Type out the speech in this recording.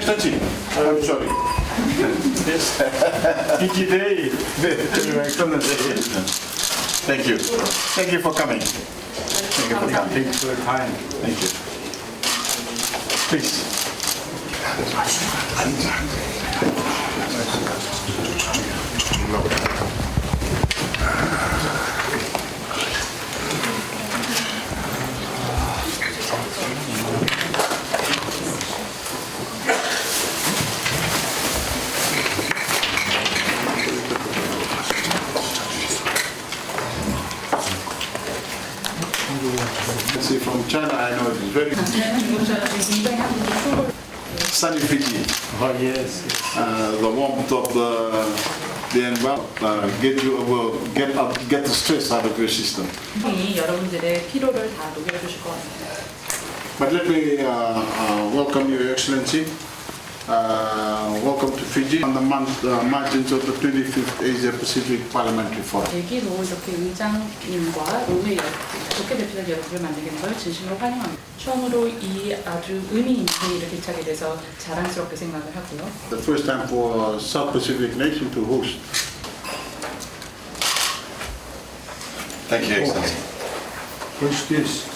Excellency, I'm sorry. Yes. Fiji Day. Your Excellency. Thank you. Thank you for coming. Thank you for coming. Thanks for your time. Thank you. Please. See, from China, I know it is very sunny Fiji. Oh yes. The warmth of the environment get the stress out of your system. 여러분들의 피로를 다 녹여주실 것 같습니다. But let me welcome you, Your Excellency. Welcome to Fiji on the margins of the 25th Asia Pacific Parliamentary Forum. 계기로 이렇게 의장님과 노회 국회 대표들 여러분을 만나게 된 걸 진심으로 환영합니다. 처음으로 이 아주 의미 있는 회의를 개최하게 돼서 자랑스럽게 생각을 하고요. The first time for a South Pacific nation to host. Thank you, Excellency. First this.